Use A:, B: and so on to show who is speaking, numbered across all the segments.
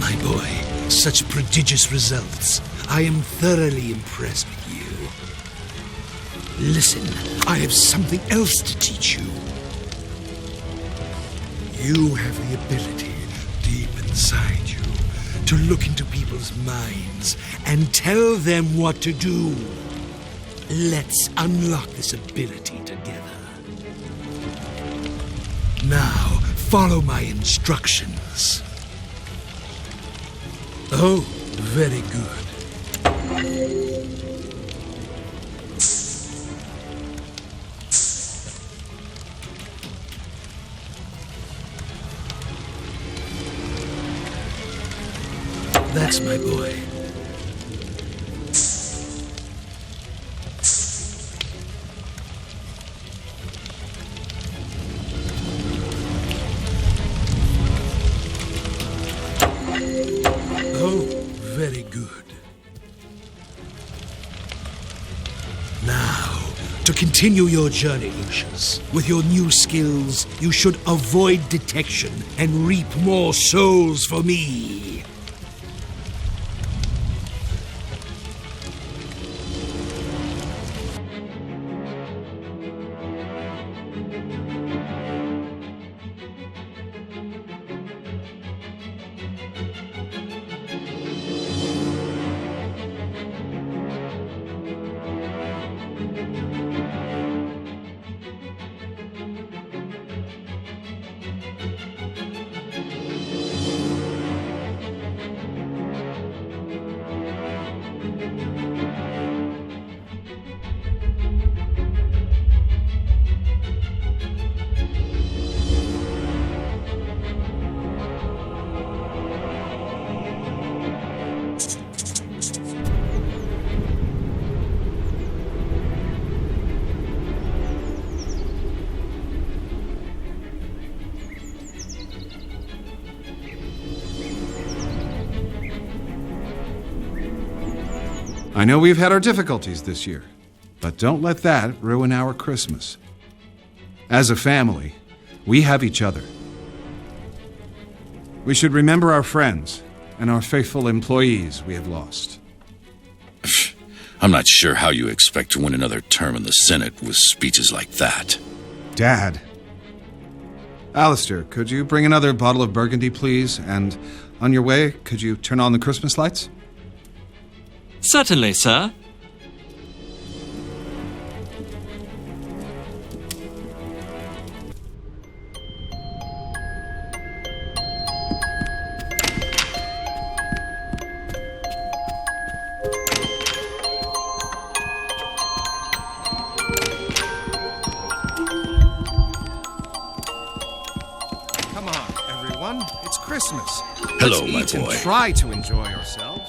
A: My boy, such prodigious results. I am thoroughly impressed with you. Listen, I have something else to teach you. You have the ability, deep inside you, to look into people's minds and tell them what to do. Let's unlock this ability together. Now, follow my instructions. Oh, very good. That's my boy. Oh, very good. Now, to continue your journey, Lucius, with your new skills, you should avoid detection and reap more souls for me.
B: I know we've had our difficulties this year, but don't let that ruin our Christmas. As a family, we have each other. We should remember our friends and our faithful employees we have lost.
C: I'm not sure how you expect to win another term in the Senate with speeches like that.
B: Dad. Alistair, could you bring another bottle of Burgundy, please? And on your way, could you turn on the Christmas lights?
D: Certainly, sir.
B: Come on, everyone. It's Christmas.
C: Hello,
B: Let's
C: my
B: eat
C: boy.
B: and try to enjoy ourselves.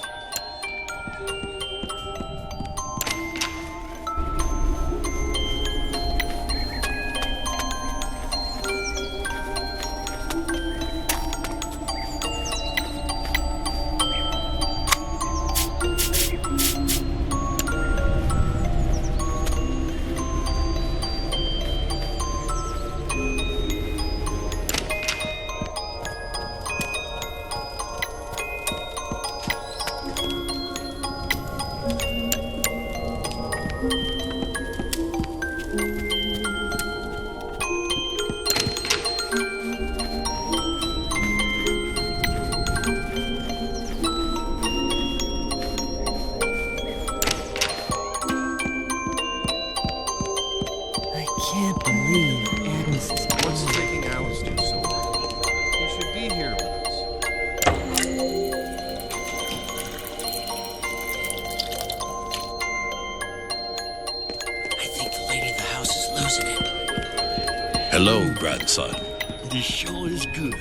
E: Can't believe Adams is
B: What's taking Alistair so long? He should be here with us.
E: I think the lady of the house is losing it.
C: Hello, grandson.
E: This show is good.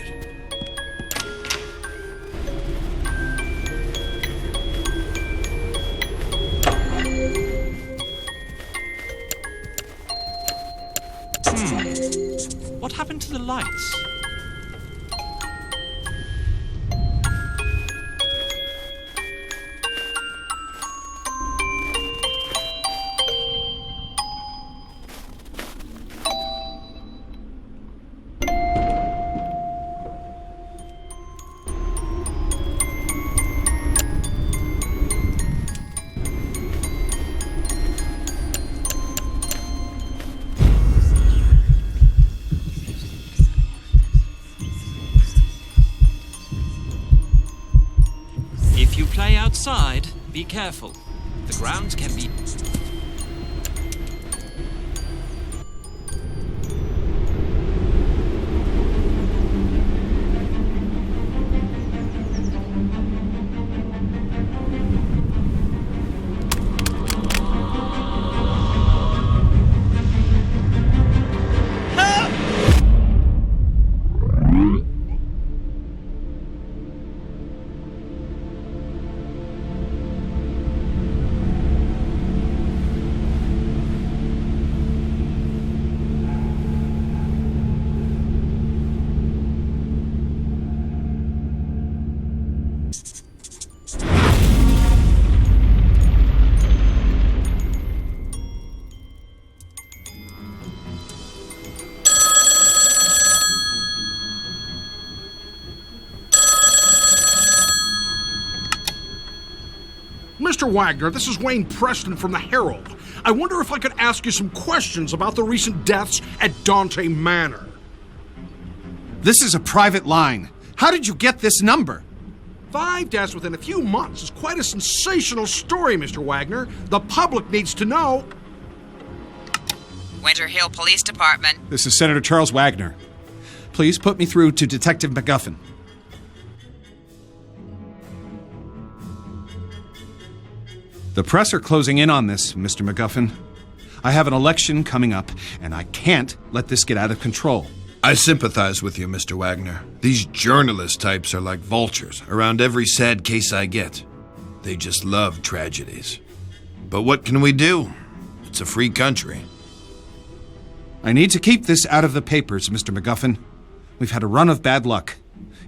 D: What happened to the lights? way outside, be careful. The ground can be...
F: Mr. Wagner, this is Wayne Preston from the Herald. I wonder if I could ask you some questions about the recent deaths at Dante Manor.
B: This is a private line. How did you get this number?
F: 5 deaths within a few months is quite a sensational story, Mr. Wagner. The public needs to know.
G: Winter Hill Police Department.
B: This is Senator Charles Wagner. Please put me through to Detective McGuffin. The press are closing in on this, Mr. McGuffin. I have an election coming up, and I can't let this get out of control.
H: I sympathize with you, Mr. Wagner. These journalist types are like vultures around every sad case I get. They just love tragedies. But what can we do? It's a free country.
B: I need to keep this out of the papers, Mr. McGuffin. We've had a run of bad luck.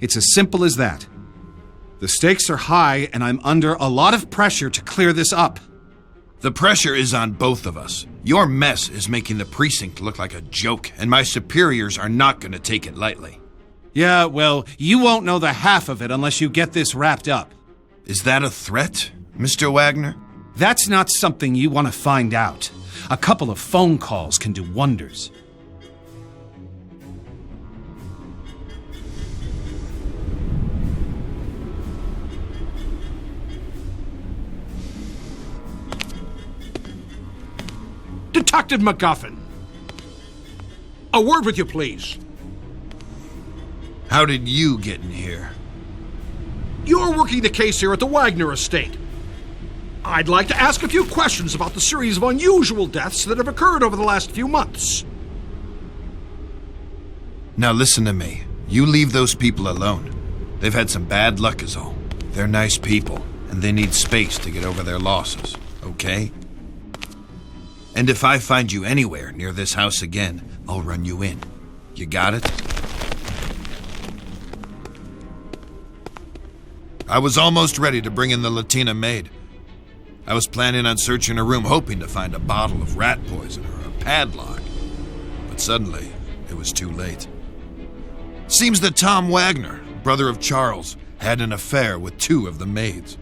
B: It's as simple as that. The stakes are high, and I'm under a lot of pressure to clear this up.
H: The pressure is on both of us. Your mess is making the precinct look like a joke, and my superiors are not going to take it lightly.
B: Yeah, well, you won't know the half of it unless you get this wrapped up.
H: Is that a threat, Mr. Wagner?
B: That's not something you want to find out. A couple of phone calls can do wonders.
F: Detective McGuffin. A word with you, please.
H: How did you get in here?
F: You're working the case here at the Wagner estate. I'd like to ask a few questions about the series of unusual deaths that have occurred over the last few months.
H: Now listen to me. You leave those people alone. They've had some bad luck is all. They're nice people, and they need space to get over their losses, okay? And if I find you anywhere near this house again, I'll run you in. You got it? I was almost ready to bring in the Latina maid. I was planning on searching her room, hoping to find a bottle of rat poison or a padlock. But suddenly, it was too late. Seems that Tom Wagner, brother of Charles, had an affair with 2 of the maids.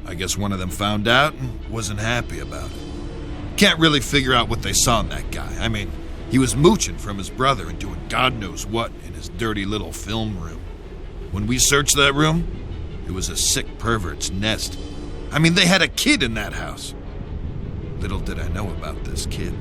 H: I guess one of them found out and wasn't happy about it. Can't really figure out what they saw in that guy. I mean, he was mooching from his brother and doing God knows what in his dirty little film room. When we searched that room, it was a sick pervert's nest. I mean, they had a kid in that house. Little did I know about this kid.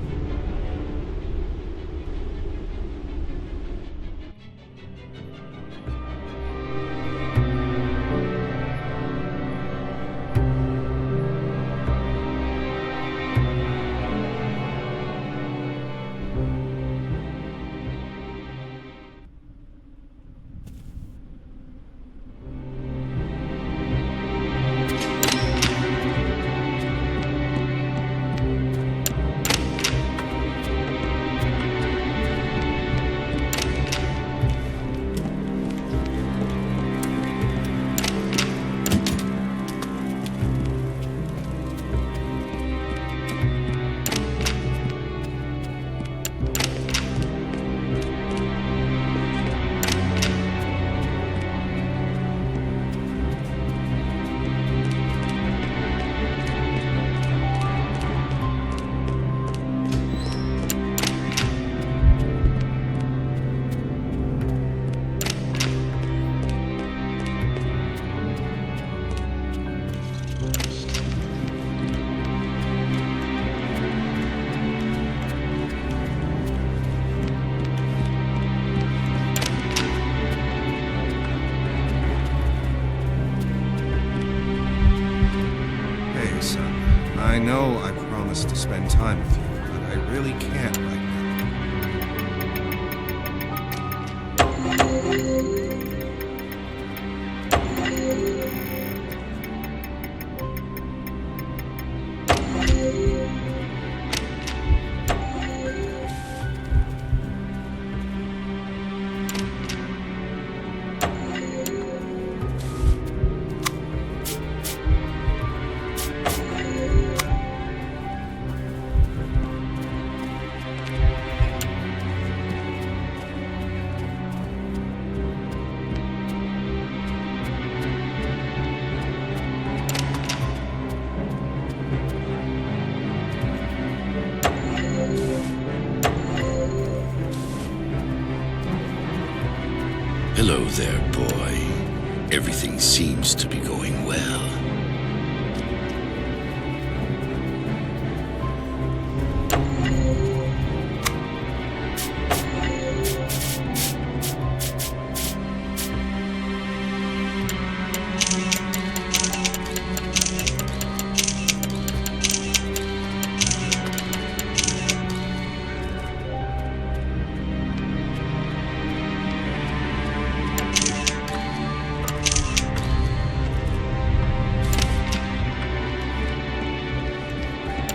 B: I know I promised to spend time with you, but I really can't right now.
C: Hello there, boy. Everything seems to be going well.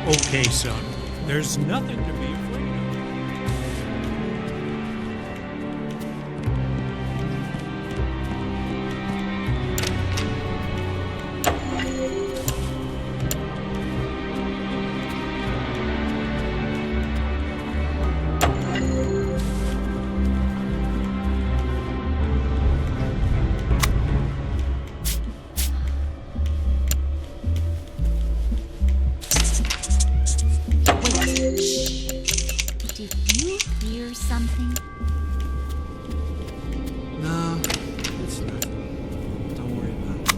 G: Okay, son. There's nothing to be afraid of.
I: Did you hear something?
A: No, it's nothing. Don't worry about it.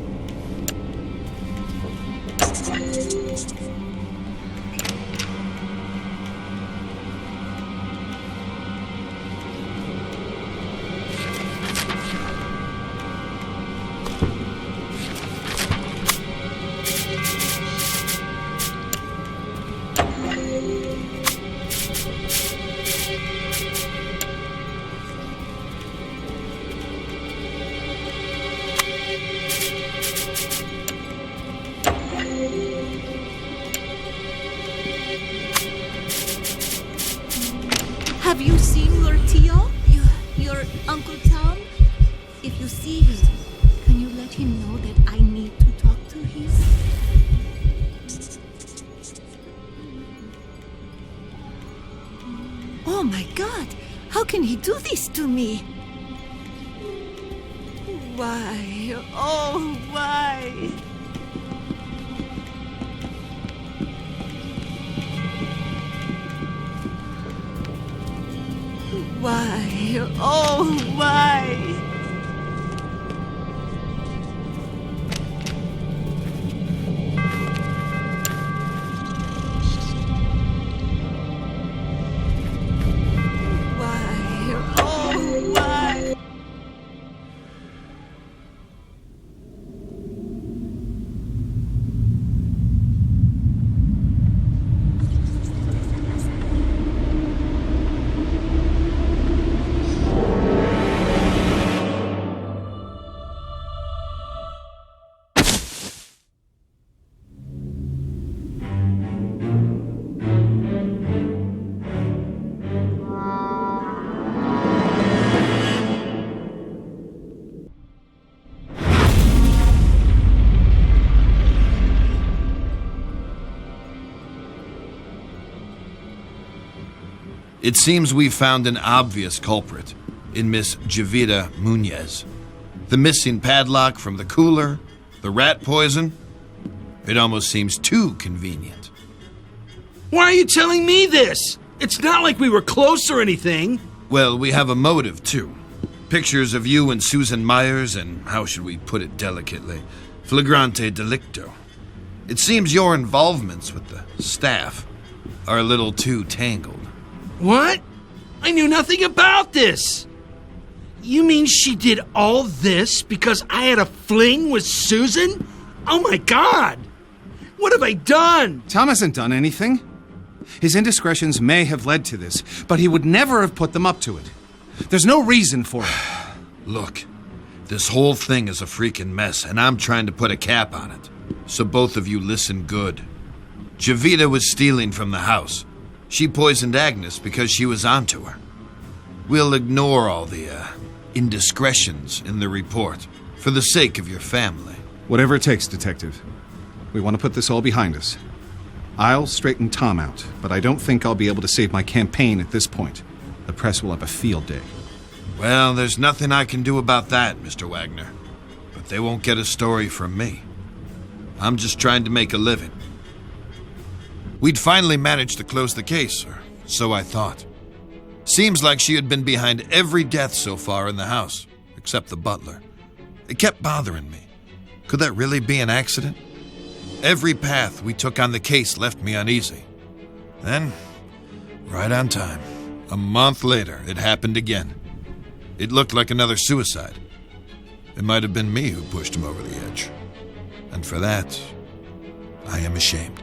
I: Have you seen your Tio? Your Uncle Tom? If you see him, can you let him know that I need to talk to him? Oh my God! How can he do this to me? Why? Oh, why? Why? Oh, why? Why? Oh, why?
H: It seems we've found an obvious culprit in Miss Javita Munez. The missing padlock from the cooler, the rat poison. It almost seems too convenient.
F: Why are you telling me this? It's not like we were close or anything.
H: Well, we have a motive, too. Pictures of you and Susan Myers, and how should we put it delicately? Flagrante delicto. It seems your involvements with the staff are a little too tangled.
F: What? I knew nothing about this. You mean she did all this because I had a fling with Susan? Oh my God!
A: What have I done?
B: Tom hasn't done anything. His indiscretions may have led to this, but he would never have put them up to it. There's no reason for it.
H: Look, this whole thing is a freaking mess, and I'm trying to put a cap on it. So both of you listen good. Jevita was stealing from the house. She poisoned Agnes because she was onto her. We'll ignore all the, indiscretions in the report for the sake of your family.
B: Whatever it takes, Detective. We want to put this all behind us. I'll straighten Tom out, but I don't think I'll be able to save my campaign at this point. The press will have a field day.
H: Well, there's nothing I can do about that, Mr. Wagner. But they won't get a story from me. I'm just trying to make a living. We'd finally managed to close the case, or so I thought. Seems like she had been behind every death so far in the house, except the butler. It kept bothering me. Could that really be an accident? Every path we took on the case left me uneasy. Then, right on time, a month later, it happened again. It looked like another suicide. It might have been me who pushed him over the edge. And for that, I am ashamed.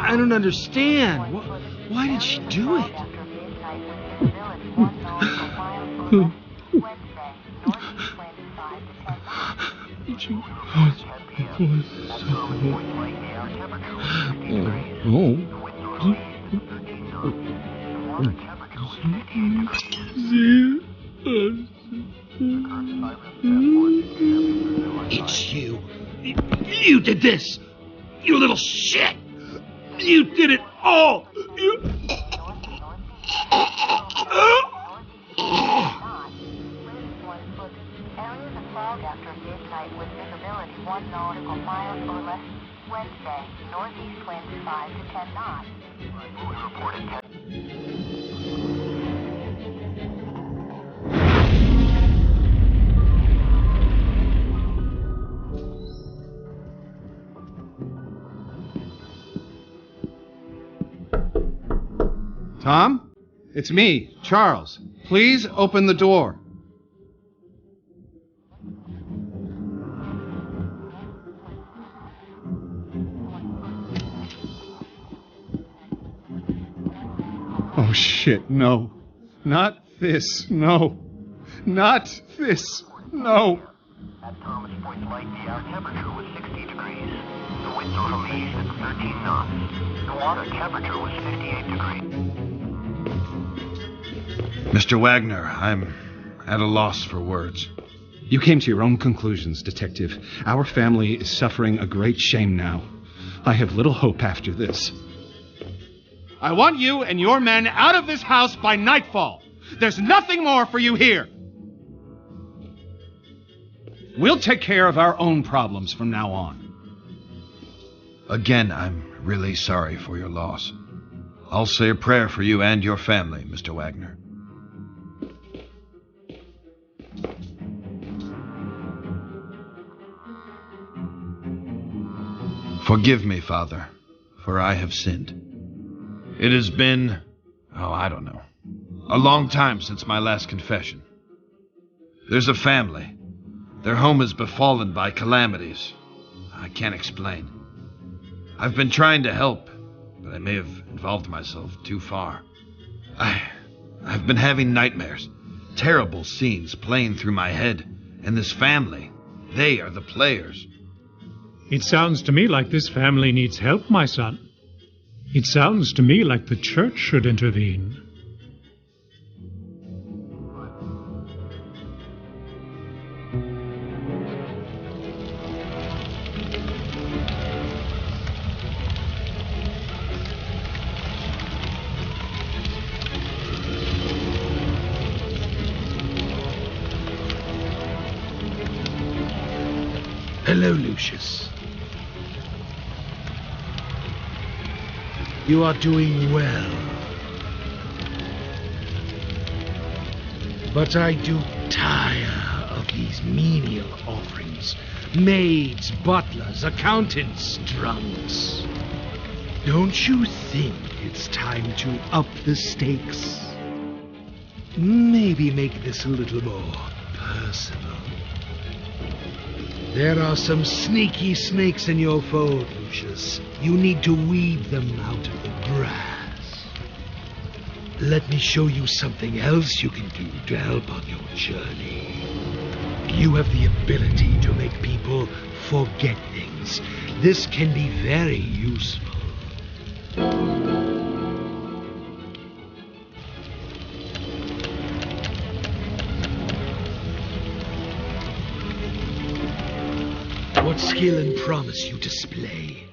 A: I don't understand. Why did she do it? It's you. You did this. You little shit. You did it all! You...
J: Areas of fog after midnight with visibility 1 nautical miles or less. Wednesday, northeast winds 5 to 10 knots.
B: Tom? It's me, Charles. Please open the door. Oh, shit, no. Not this, no. Not this, no.
J: At Thomas Point Light, the air temperature was 60 degrees. The wind from east at 13 knots. The water temperature was 58 degrees.
H: Mr. Wagner, I'm at a loss for words.
B: You came to your own conclusions, Detective. Our family is suffering a great shame now. I have little hope after this. I want you and your men out of this house by nightfall. There's nothing more for you here. We'll take care of our own problems from now on.
H: Again, I'm really sorry for your loss. I'll say a prayer for you and your family, Mr. Wagner. Forgive me, Father, for I have sinned. It has been, a long time since my last confession. There's a family, Their home is befallen by calamities. I can't explain. I've been trying to help, but I may have involved myself too far. I've been having nightmares. Terrible scenes playing through my head. And this family, they are the players.
G: It sounds to me like this family needs help, my son. It sounds to me like the church should intervene.
A: Hello, Lucius. You are doing well. But I do tire of these menial offerings. Maids, butlers, accountants, drunks. Don't you think it's time to up the stakes? Maybe make this a little more personal. There are some sneaky snakes in your fold, Lucius. You need to weed them out of the grass. Let me show you something else you can do to help on your journey. You have the ability to make people forget things. This can be very useful. What skill and promise you display.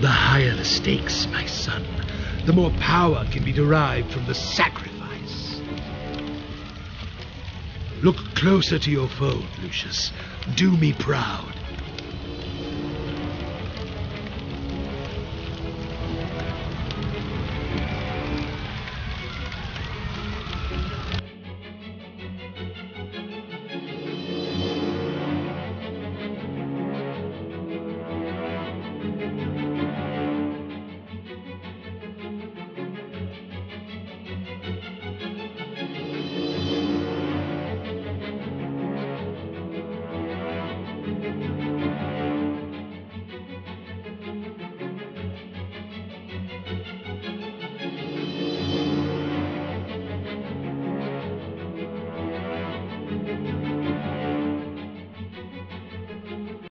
A: The higher the stakes, my son, the more power can be derived from the sacrifice. Look closer to your fold, Lucius. Do me proud.